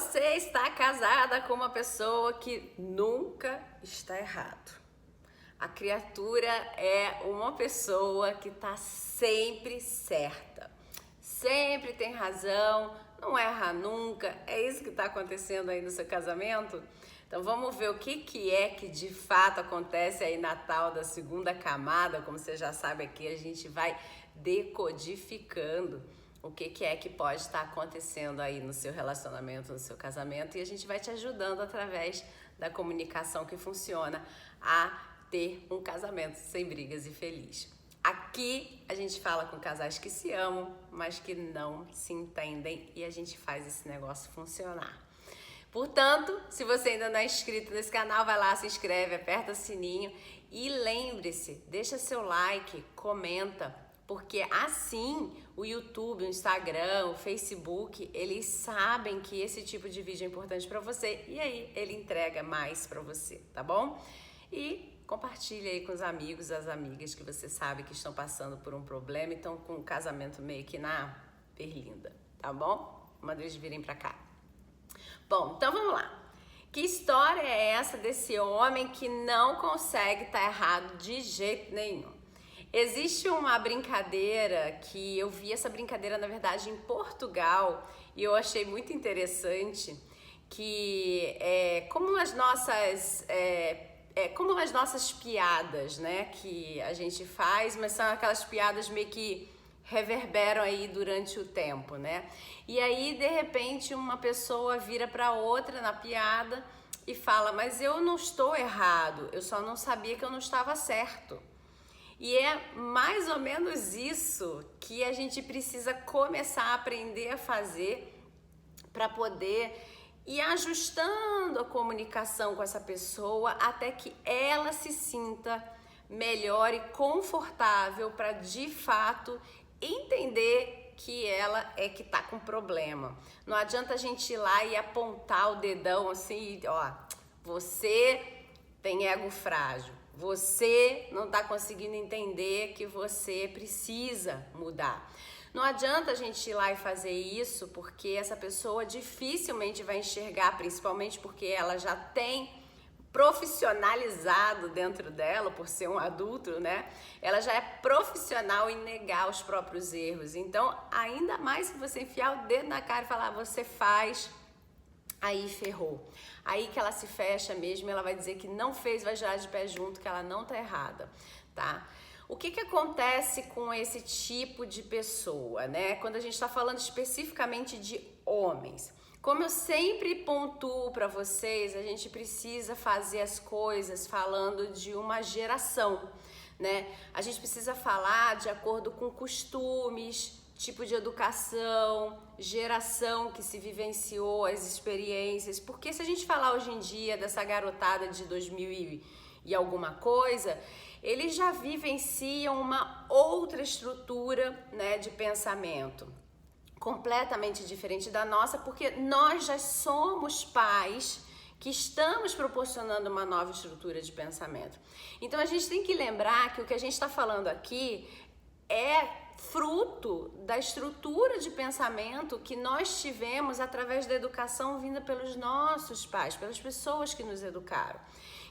Você está casada com uma pessoa que nunca está errado. A criatura é uma pessoa que está sempre certa, sempre tem razão, não erra nunca. É isso que está acontecendo aí no seu casamento? Então vamos ver o que é que de fato acontece aí na tal da segunda camada. Como você já sabe aqui, a gente vai decodificando o que é que pode estar acontecendo aí no seu relacionamento, no seu casamento, e a gente vai te ajudando através da comunicação que funciona a ter um casamento sem brigas e feliz. Aqui a gente fala com casais que se amam, mas que não se entendem, e a gente faz esse negócio funcionar. Portanto, se você ainda não é inscrito nesse canal, vai lá, se inscreve, aperta o sininho e lembre-se, deixa seu like, comenta, porque assim o YouTube, o Instagram, o Facebook, eles sabem que esse tipo de vídeo é importante para você e aí ele entrega mais para você, tá bom? E compartilha aí com os amigos, as amigas que você sabe que estão passando por um problema e estão com um casamento meio que na berlinda, tá bom? Manda eles virem para cá. Bom, então vamos lá. Que história é essa desse homem que não consegue estar errado de jeito nenhum? Existe uma brincadeira que eu vi essa brincadeira, na verdade, em Portugal, e eu achei muito interessante, que é como as nossas piadas, né, que a gente faz, mas são aquelas piadas meio que reverberam aí durante o tempo, né? E aí, de repente, uma pessoa vira para outra na piada e fala: mas eu não estou errado, eu só não sabia que eu não estava certo. E é mais ou menos isso que a gente precisa começar a aprender a fazer para poder ir ajustando a comunicação com essa pessoa até que ela se sinta melhor e confortável para de fato entender que ela é que tá com problema. Não adianta a gente ir lá e apontar o dedão assim, ó, você tem ego frágil, você não tá conseguindo entender que você precisa mudar. Não adianta a gente ir lá e fazer isso, porque essa pessoa dificilmente vai enxergar, principalmente porque ela já tem profissionalizado dentro dela, por ser um adulto, né? Ela já é profissional em negar os próprios erros. Então, ainda mais que você enfiar o dedo na cara e falar, você faz, aí ferrou. Aí que ela se fecha mesmo, ela vai dizer que não fez, vai girar de pé junto, que ela não tá errada, tá? O que acontece com esse tipo de pessoa, né? Quando a gente está falando especificamente de homens. Como eu sempre pontuo para vocês, a gente precisa fazer as coisas falando de uma geração, né? A gente precisa falar de acordo com costumes, tipo de educação, geração que se vivenciou, as experiências. Porque se a gente falar hoje em dia dessa garotada de 2000 e alguma coisa, eles já vivenciam uma outra estrutura, né, de pensamento, completamente diferente da nossa, porque nós já somos pais que estamos proporcionando uma nova estrutura de pensamento. Então a gente tem que lembrar que o que a gente está falando aqui é fruto da estrutura de pensamento que nós tivemos através da educação vinda pelos nossos pais, pelas pessoas que nos educaram,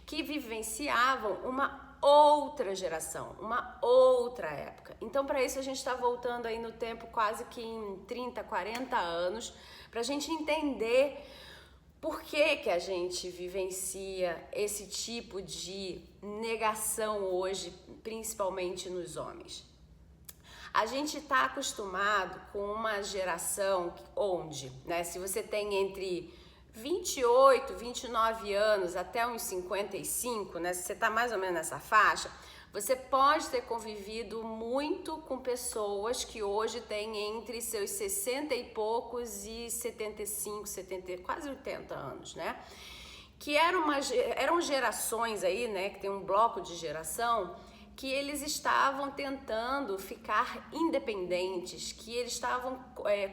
que vivenciavam uma outra geração, uma outra época. Então, para isso, a gente está voltando aí no tempo quase que em 30, 40 anos, para a gente entender por que a gente vivencia esse tipo de negação hoje, principalmente nos homens. A gente está acostumado com uma geração onde, né, se você tem entre 28, 29 anos até uns 55, né? Se você tá mais ou menos nessa faixa, você pode ter convivido muito com pessoas que hoje têm entre seus 60 e poucos e 75, 70, quase 80 anos, né? Que eram gerações aí, né? Que tem um bloco de geração que eles estavam tentando ficar independentes, que eles estavam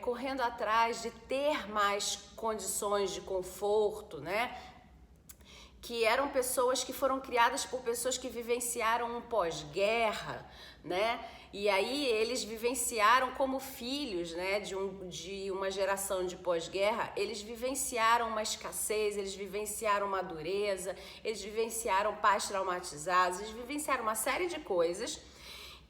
correndo atrás de ter mais condições de conforto, né? que eram pessoas que foram criadas por pessoas que vivenciaram um pós-guerra, né? E aí eles vivenciaram como filhos, né, de uma geração de pós-guerra, eles vivenciaram uma escassez, eles vivenciaram uma dureza, eles vivenciaram pais traumatizados, eles vivenciaram uma série de coisas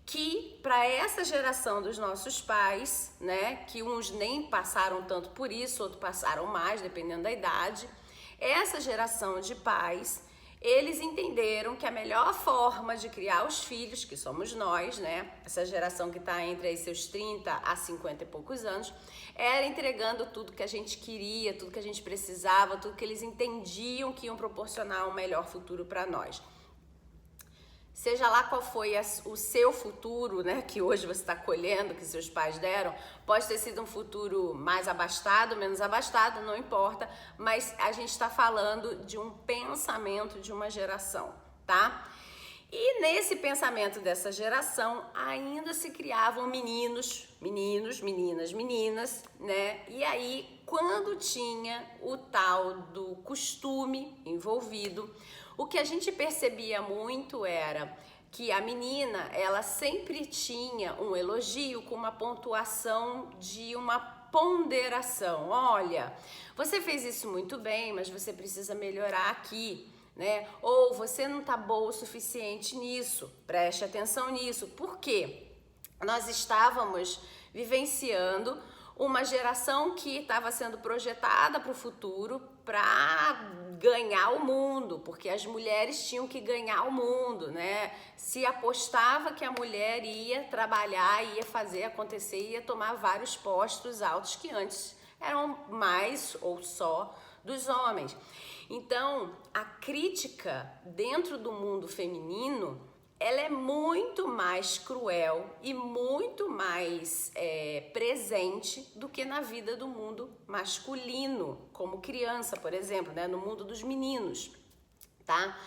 que para essa geração dos nossos pais, né, que uns nem passaram tanto por isso, outros passaram mais, dependendo da idade, essa geração de pais, eles entenderam que a melhor forma de criar os filhos, que somos nós, né? Essa geração que está entre aí seus 30 a 50 e poucos anos, era entregando tudo que a gente queria, tudo que a gente precisava, tudo que eles entendiam que iam proporcionar um melhor futuro para nós. Seja lá qual foi o seu futuro, né, que hoje você está colhendo, que seus pais deram, pode ter sido um futuro mais abastado, menos abastado, não importa, mas a gente está falando de um pensamento de uma geração, tá? E nesse pensamento dessa geração ainda se criavam meninos, meninas, né? E aí, quando tinha o tal do costume envolvido, o que a gente percebia muito era que a menina, ela sempre tinha um elogio com uma pontuação de uma ponderação. Olha, você fez isso muito bem, mas você precisa melhorar aqui, né? Ou você não tá boa o suficiente nisso, preste atenção nisso. Por quê? Nós estávamos vivenciando uma geração que estava sendo projetada para o futuro para ganhar o mundo, porque as mulheres tinham que ganhar o mundo, né? Se apostava que a mulher ia trabalhar, ia fazer acontecer, ia tomar vários postos altos que antes eram mais ou só dos homens. Então, a crítica dentro do mundo feminino, ela é muito mais cruel e muito mais presente do que na vida do mundo masculino, como criança, por exemplo, né? No mundo dos meninos, tá?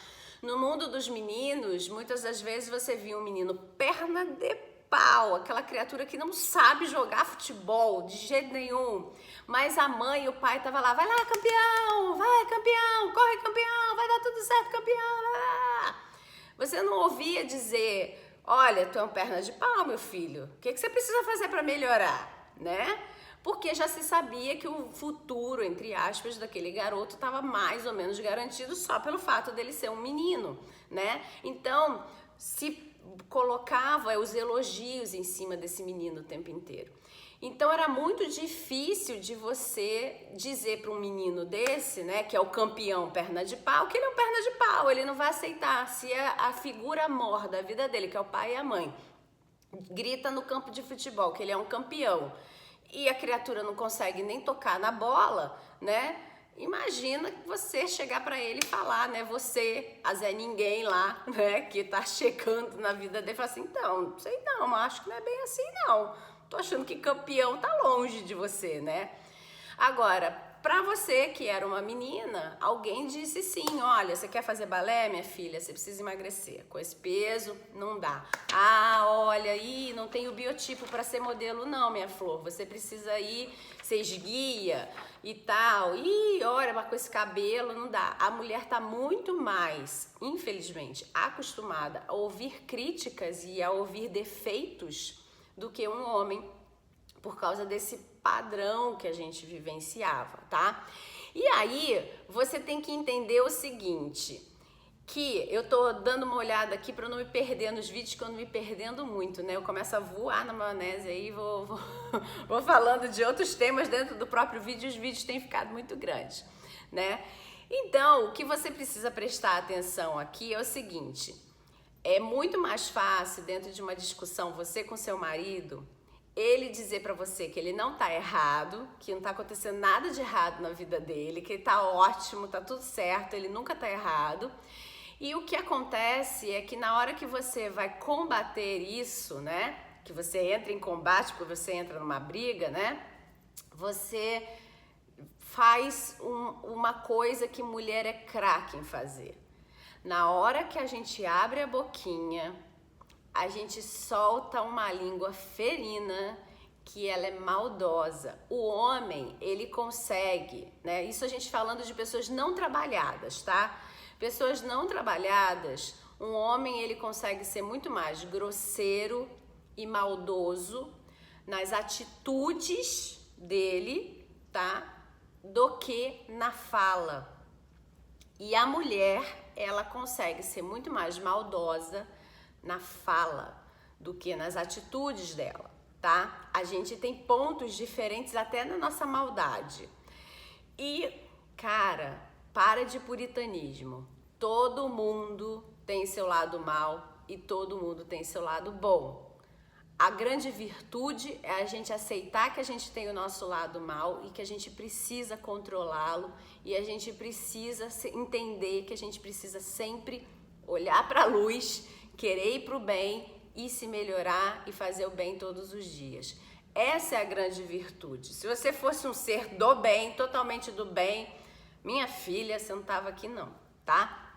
No mundo dos meninos, muitas das vezes você via um menino perna de pau, aquela criatura que não sabe jogar futebol de jeito nenhum, mas a mãe e o pai estavam lá, vai lá campeão, vai campeão, corre campeão, vai dar tudo certo campeão, vai lá. Você não ouvia dizer, olha, tu é um perna de pau, meu filho, o que você precisa fazer para melhorar, né? Porque já se sabia que o futuro, entre aspas, daquele garoto estava mais ou menos garantido só pelo fato dele ser um menino, né? Então, se colocava os elogios em cima desse menino o tempo inteiro. Então era muito difícil de você dizer para um menino desse, né, que é o campeão perna de pau, que ele é um perna de pau, ele não vai aceitar. Se a figura mor da vida dele, que é o pai e a mãe, grita no campo de futebol que ele é um campeão e a criatura não consegue nem tocar na bola, né? Imagina você chegar para ele e falar, né? Você, a Zé Ninguém lá, né? Que tá checando na vida dele, fala assim, então, não sei não, acho que não é bem assim não. Tô achando que campeão tá longe de você, né? Agora, pra você que era uma menina, alguém disse sim, olha, você quer fazer balé, minha filha? Você precisa emagrecer. Com esse peso, não dá. Ah, olha, aí não tem o biotipo pra ser modelo não, minha flor. Você precisa ir ser esguia e tal. Ih, olha, mas com esse cabelo não dá. A mulher tá muito mais, infelizmente, acostumada a ouvir críticas e a ouvir defeitos do que um homem, por causa desse padrão que a gente vivenciava, tá? E aí, você tem que entender o seguinte, que eu tô dando uma olhada aqui para não me perder nos vídeos, que eu não me perdendo muito, né? Eu começo a voar na maionese aí, vou falando de outros temas dentro do próprio vídeo, os vídeos têm ficado muito grandes, né? Então, o que você precisa prestar atenção aqui é o seguinte, é muito mais fácil dentro de uma discussão, você com seu marido, ele dizer pra você que ele não tá errado, que não tá acontecendo nada de errado na vida dele, que ele tá ótimo, tá tudo certo, ele nunca tá errado. E o que acontece é que na hora que você vai combater isso, né, que você entra em combate, porque você entra numa briga, né, você faz uma coisa que mulher é craque em fazer. Na hora que a gente abre a boquinha, a gente solta uma língua ferina que ela é maldosa. O homem, ele consegue, né? Isso a gente falando de pessoas não trabalhadas, tá? Pessoas não trabalhadas, um homem ele consegue ser muito mais grosseiro e maldoso nas atitudes dele, tá? Do que na fala. E a mulher, ela consegue ser muito mais maldosa na fala do que nas atitudes dela, tá? A gente tem pontos diferentes até na nossa maldade. E, cara, para de puritanismo. Todo mundo tem seu lado mal e todo mundo tem seu lado bom. A grande virtude é a gente aceitar que a gente tem o nosso lado mal e que a gente precisa controlá-lo e a gente precisa entender que a gente precisa sempre olhar para a luz, querer ir para o bem e se melhorar e fazer o bem todos os dias. Essa é a grande virtude. Se você fosse um ser do bem, totalmente do bem, minha filha, você não estava aqui não, tá?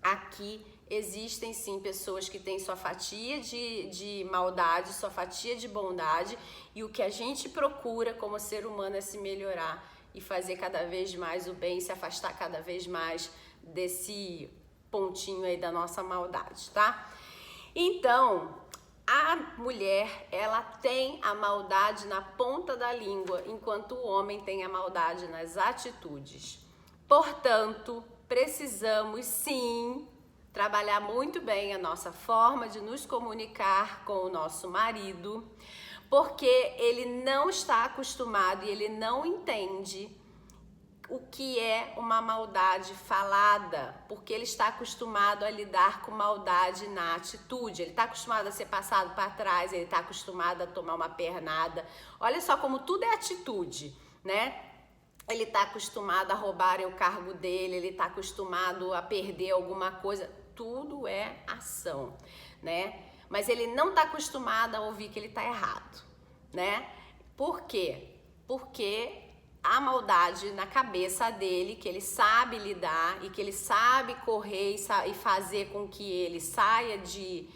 Aqui existem sim pessoas que têm sua fatia de maldade, sua fatia de bondade, e o que a gente procura como ser humano é se melhorar e fazer cada vez mais o bem, se afastar cada vez mais desse pontinho aí da nossa maldade, tá? Então, a mulher, ela tem a maldade na ponta da língua, enquanto o homem tem a maldade nas atitudes. Portanto, precisamos sim trabalhar muito bem a nossa forma de nos comunicar com o nosso marido, porque ele não está acostumado e ele não entende o que é uma maldade falada, porque ele está acostumado a lidar com maldade na atitude, ele está acostumado a ser passado para trás, ele está acostumado a tomar uma pernada. Olha só como tudo é atitude, né? Ele está acostumado a roubarem o cargo dele, ele está acostumado a perder alguma coisa, tudo é ação, né? Mas ele não está acostumado a ouvir que ele está errado, né? Por quê? Porque a maldade na cabeça dele, que ele sabe lidar e que ele sabe correr e fazer com que ele saia de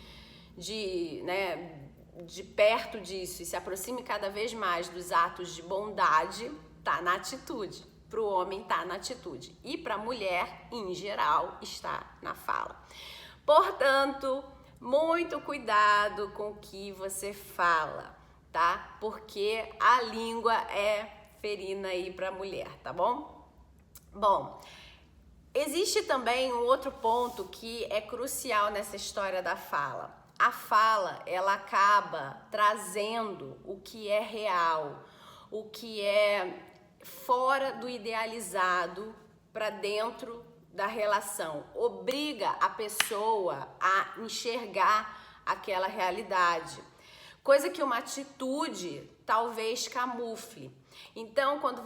perto disso e se aproxime cada vez mais dos atos de bondade, tá na atitude. Para o homem tá na atitude e para a mulher, em geral, está na fala. Portanto, muito cuidado com o que você fala, tá? Porque a língua é ferina aí para a mulher, tá bom? Bom, existe também um outro ponto que é crucial nessa história da fala. A fala, ela acaba trazendo o que é real, o que é fora do idealizado para dentro da relação. Obriga a pessoa a enxergar aquela realidade. Coisa que uma atitude talvez camufle. Então, quando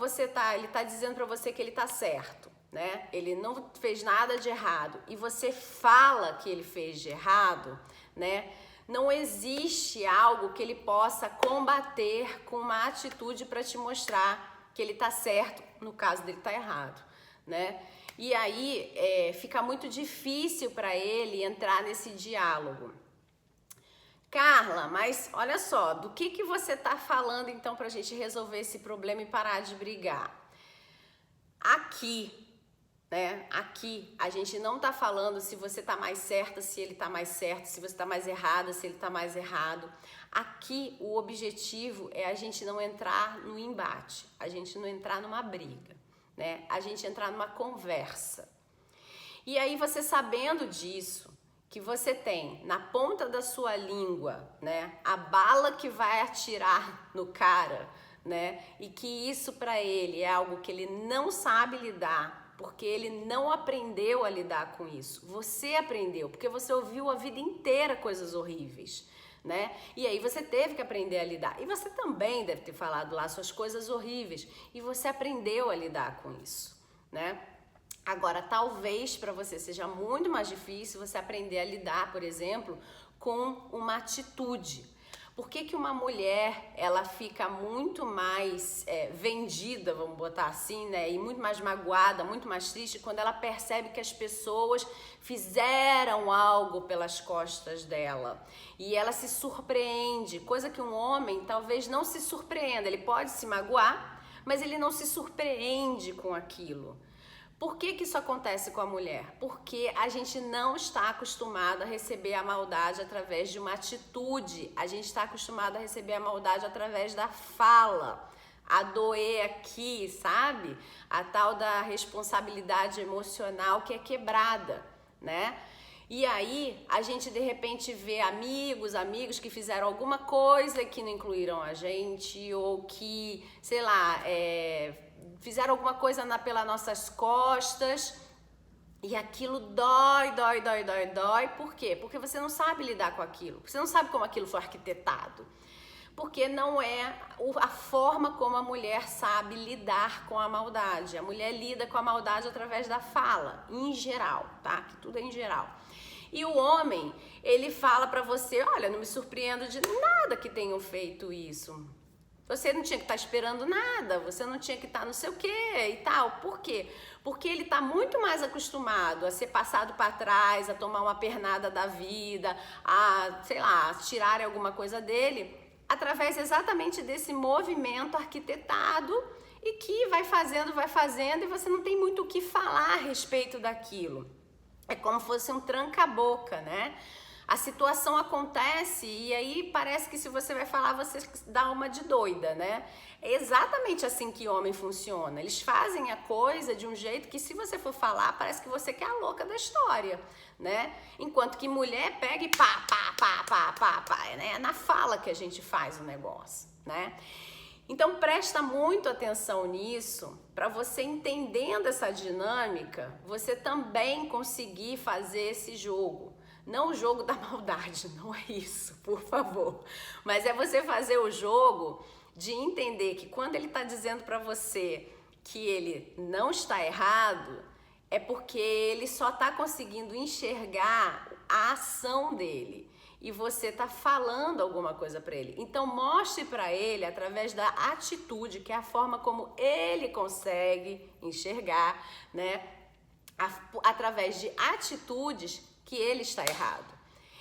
ele tá dizendo para você que ele tá certo, né? Ele não fez nada de errado e você fala que ele fez de errado, né? Não existe algo que ele possa combater com uma atitude para te mostrar que ele tá certo, no caso dele tá errado, né? E aí fica muito difícil para ele entrar nesse diálogo. Carla, mas olha só, do que você tá falando então pra gente resolver esse problema e parar de brigar? Aqui, né? Aqui a gente não tá falando se você tá mais certa, se ele tá mais certo, se você tá mais errada, se ele tá mais errado. Aqui o objetivo é a gente não entrar no embate, a gente não entrar numa briga, né? A gente entrar numa conversa. E aí você sabendo disso, que você tem na ponta da sua língua, né, a bala que vai atirar no cara, né, e que isso para ele é algo que ele não sabe lidar, porque ele não aprendeu a lidar com isso. Você aprendeu, porque você ouviu a vida inteira coisas horríveis, né? E aí você teve que aprender a lidar. E você também deve ter falado lá suas coisas horríveis e você aprendeu a lidar com isso, né? Agora, talvez para você seja muito mais difícil você aprender a lidar, por exemplo, com uma atitude. Por que uma mulher, ela fica muito mais vendida, vamos botar assim, né? E muito mais magoada, muito mais triste quando ela percebe que as pessoas fizeram algo pelas costas dela. E ela se surpreende, coisa que um homem talvez não se surpreenda. Ele pode se magoar, mas ele não se surpreende com aquilo. Por que que isso acontece com a mulher? Porque a gente não está acostumado a receber a maldade através de uma atitude. A gente está acostumado a receber a maldade através da fala. A doer aqui, sabe? A tal da responsabilidade emocional que é quebrada, né? E aí, a gente de repente vê amigos que fizeram alguma coisa que não incluíram a gente, ou que, sei lá, fizeram alguma coisa pelas nossas costas, e aquilo dói. Por quê? Porque você não sabe lidar com aquilo, você não sabe como aquilo foi arquitetado. Porque não é a forma como a mulher sabe lidar com a maldade. A mulher lida com a maldade através da fala, em geral, tá? Que tudo é em geral. E o homem, ele fala pra você, olha, não me surpreendo de nada que tenham feito isso. Você não tinha que estar esperando nada, você não tinha que estar não sei o quê e tal. Por quê? Porque ele está muito mais acostumado a ser passado para trás, a tomar uma pernada da vida, a, sei lá, tirarem alguma coisa dele, através exatamente desse movimento arquitetado e que vai fazendo e você não tem muito o que falar a respeito daquilo. É como se fosse um tranca-boca, né? A situação acontece e aí parece que se você vai falar, você dá uma de doida, né? É exatamente assim que homem funciona. Eles fazem a coisa de um jeito que se você for falar, parece que você que é a louca da história, né? Enquanto que mulher pega e pá, né? É na fala que a gente faz o negócio, né? Então presta muito atenção nisso, para você entendendo essa dinâmica, você também conseguir fazer esse jogo. Não o jogo da maldade, não é isso, por favor. Mas é você fazer o jogo de entender que quando ele está dizendo para você que ele não está errado, é porque ele só está conseguindo enxergar a ação dele. E você está falando alguma coisa para ele. Então mostre para ele através da atitude, que é a forma como ele consegue enxergar, né? Através de atitudes que ele está errado.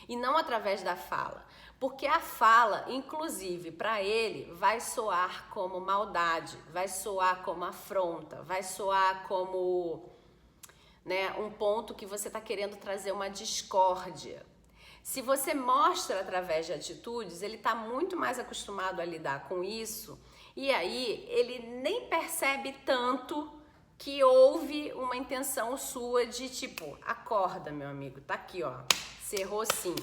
E não através da fala. Porque a fala, inclusive, para ele, vai soar como maldade, vai soar como afronta, vai soar como, né, um ponto que você está querendo trazer uma discórdia. Se você mostra através de atitudes, ele está muito mais acostumado a lidar com isso e aí ele nem percebe tanto que houve uma intenção sua de tipo, acorda meu amigo, tá aqui ó, você errou sim.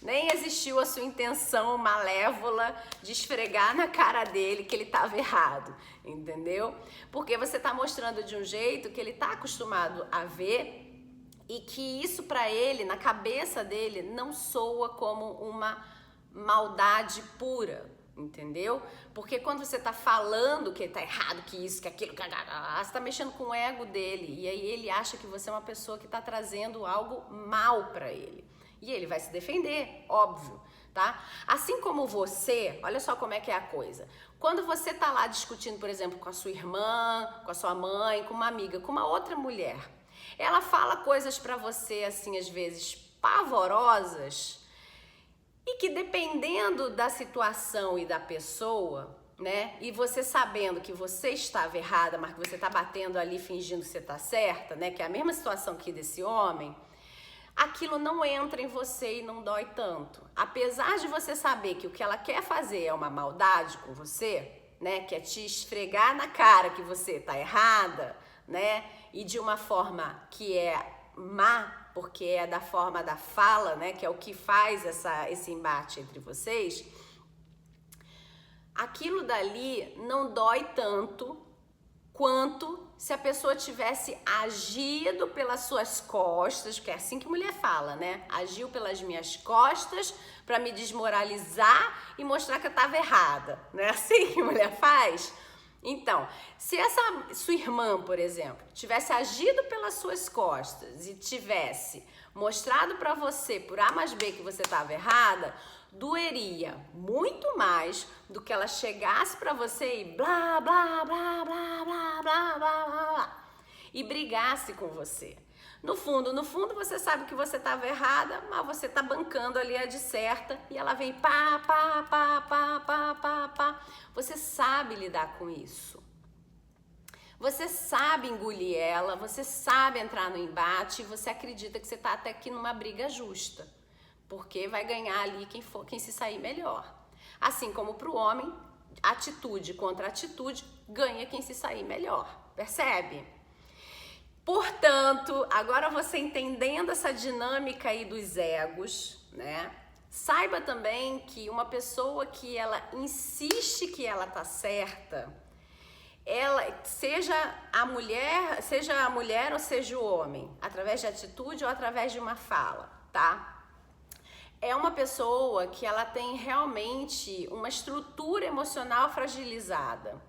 Nem existiu a sua intenção malévola de esfregar na cara dele que ele estava errado, entendeu? Porque você está mostrando de um jeito que ele está acostumado a ver e que isso para ele, na cabeça dele, não soa como uma maldade pura, entendeu? Porque quando você tá falando que tá errado, que isso, que aquilo, você tá mexendo com o ego dele. E aí ele acha que você é uma pessoa que tá trazendo algo mal para ele. E ele vai se defender, óbvio, tá? Assim como você, olha só como é que é a coisa. Quando você tá lá discutindo, por exemplo, com a sua irmã, com a sua mãe, com uma amiga, com uma outra mulher, ela fala coisas pra você, assim, às vezes pavorosas e que dependendo da situação e da pessoa, né, e você sabendo que você estava errada, mas que você tá batendo ali fingindo que você tá certa, né, que é a mesma situação aqui desse homem, aquilo não entra em você e não dói tanto. Apesar de você saber que o que ela quer fazer é uma maldade com você, né, que é te esfregar na cara que você tá errada, né, e de uma forma que é má, porque é da forma da fala, né, que é o que faz esse embate entre vocês, aquilo dali não dói tanto quanto se a pessoa tivesse agido pelas suas costas, porque é assim que mulher fala, né? Agiu pelas minhas costas para me desmoralizar e mostrar que eu estava errada. Não é assim que mulher faz? Então, se essa sua irmã, por exemplo, tivesse agido pelas suas costas e tivesse mostrado para você por A mais B que você estava errada, doeria muito mais do que ela chegasse para você e blá, blá, blá, blá, blá, blá, blá, blá, e brigasse com você. No fundo, você sabe que você estava errada, mas você tá bancando ali a de certa e ela vem pá, pá, pá, pá, pá, pá, pá. Você sabe lidar com isso. Você sabe engolir ela, você sabe entrar no embate e você acredita que você está até aqui numa briga justa, porque vai ganhar ali quem se sair melhor. Assim como para o homem, atitude contra atitude, ganha quem se sair melhor, percebe? Portanto, agora você entendendo essa dinâmica aí dos egos, né? Saiba também que uma pessoa que ela insiste que ela tá certa, ela seja a mulher ou seja o homem, através de atitude ou através de uma fala, tá? É uma pessoa que ela tem realmente uma estrutura emocional fragilizada.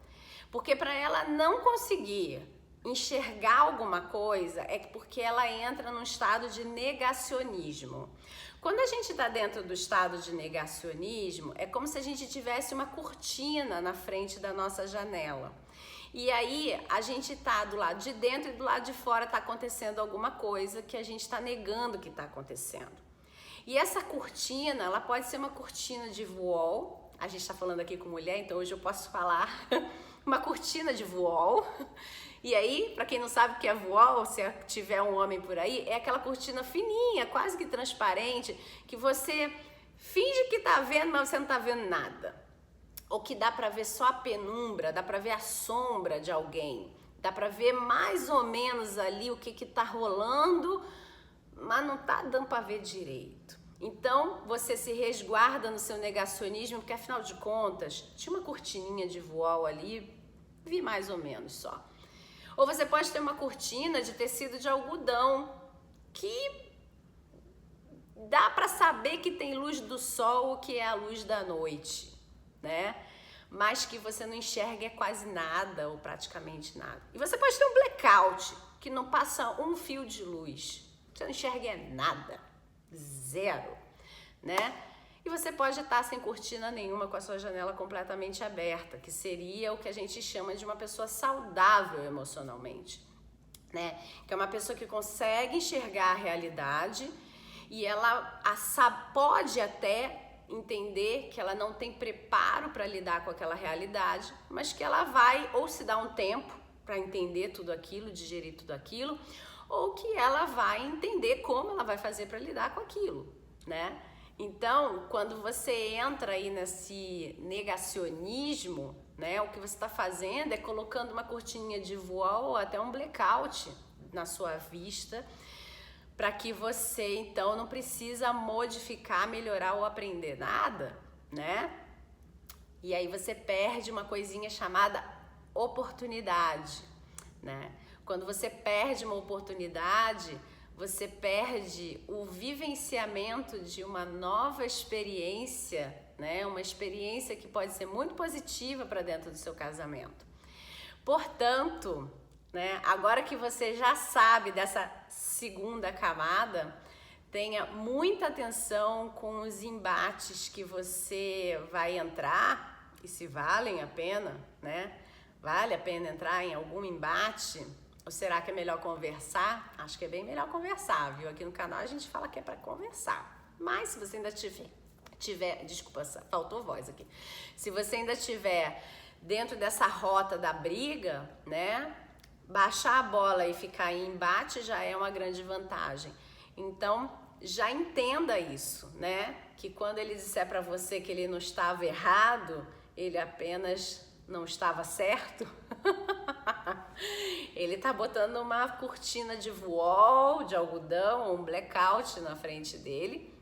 Porque para ela não conseguir enxergar alguma coisa é porque ela entra num estado de negacionismo. Quando a gente está dentro do estado de negacionismo, é como se a gente tivesse uma cortina na frente da nossa janela. E aí a gente tá do lado de dentro e do lado de fora tá acontecendo alguma coisa que a gente está negando que está acontecendo. E essa cortina, ela pode ser uma cortina de voal. A gente está falando aqui com mulher, então hoje eu posso falar uma cortina de voal. E aí, para quem não sabe o que é voal, se tiver um homem por aí, é aquela cortina fininha, quase que transparente, que você finge que tá vendo, mas você não tá vendo nada. Ou que dá para ver só a penumbra, dá para ver a sombra de alguém, dá para ver mais ou menos ali o que tá rolando, mas não tá dando para ver direito. Então, você se resguarda no seu negacionismo, porque afinal de contas, tinha uma cortininha de voal ali, vi mais ou menos só. Ou você pode ter uma cortina de tecido de algodão, que dá para saber que tem luz do sol, que é a luz da noite, né? Mas que você não enxerga quase nada ou praticamente nada. E você pode ter um blackout, que não passa um fio de luz. Você não enxerga nada, zero, né? E você pode estar sem cortina nenhuma, com a sua janela completamente aberta, que seria o que a gente chama de uma pessoa saudável emocionalmente, né? Que é uma pessoa que consegue enxergar a realidade e ela pode até entender que ela não tem preparo para lidar com aquela realidade, mas que ela vai ou se dar um tempo para entender tudo aquilo, digerir tudo aquilo, ou que ela vai entender como ela vai fazer para lidar com aquilo, né? Então, quando você entra aí nesse negacionismo, né, o que você está fazendo é colocando uma cortininha de voal ou até um blackout na sua vista, para que você, então, não precisa modificar, melhorar ou aprender nada, né? E aí você perde uma coisinha chamada oportunidade, né? Quando você perde uma oportunidade, você perde o vivenciamento de uma nova experiência, né? Uma experiência que pode ser muito positiva para dentro do seu casamento. Portanto, né, agora que você já sabe dessa segunda camada, tenha muita atenção com os embates que você vai entrar e se valem a pena, né? Vale a pena entrar em algum embate? Ou será que é melhor conversar? Acho que é bem melhor conversar, viu? Aqui no canal a gente fala que é para conversar. Mas se você ainda tiver, desculpa, faltou voz aqui. Se você ainda tiver dentro dessa rota da briga, né? Baixar a bola e ficar em embate já é uma grande vantagem. Então, já entenda isso, né? Que quando ele disser para você que ele não estava errado, ele apenas não estava certo. Ele tá botando uma cortina de voal, de algodão, um blackout na frente dele,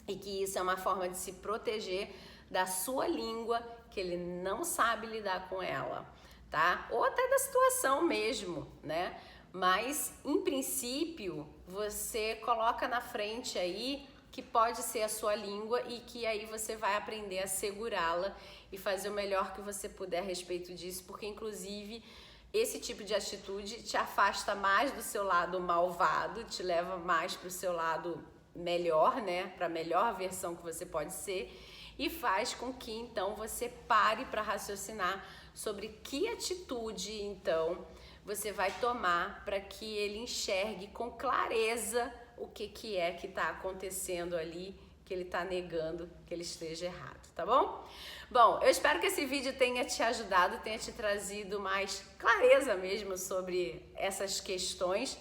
e que isso é uma forma de se proteger da sua língua, que ele não sabe lidar com ela, tá? Ou até da situação mesmo, né? Mas, em princípio, você coloca na frente aí que pode ser a sua língua e que aí você vai aprender a segurá-la e fazer o melhor que você puder a respeito disso, porque, inclusive, esse tipo de atitude te afasta mais do seu lado malvado, te leva mais para o seu lado melhor, né? Para a melhor versão que você pode ser, e faz com que, então, você pare para raciocinar sobre que atitude, então, você vai tomar para que ele enxergue com clareza o que é que está acontecendo ali, que ele tá negando que ele esteja errado, tá bom? Bom, eu espero que esse vídeo tenha te ajudado, tenha te trazido mais clareza mesmo sobre essas questões.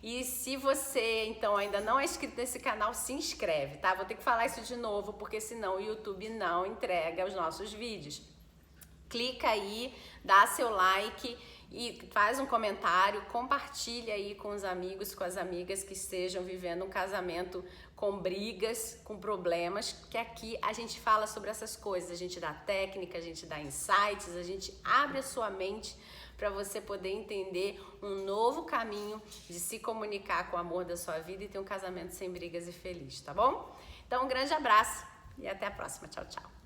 E se você, então, ainda não é inscrito nesse canal, se inscreve, tá? Vou ter que falar isso de novo, porque senão o YouTube não entrega os nossos vídeos. Clica aí, dá seu like e faz um comentário, compartilha aí com os amigos, com as amigas que estejam vivendo um casamento com brigas, com problemas, que aqui a gente fala sobre essas coisas, a gente dá técnica, a gente dá insights, a gente abre a sua mente para você poder entender um novo caminho de se comunicar com o amor da sua vida e ter um casamento sem brigas e feliz, tá bom? Então, um grande abraço e até a próxima. Tchau, tchau.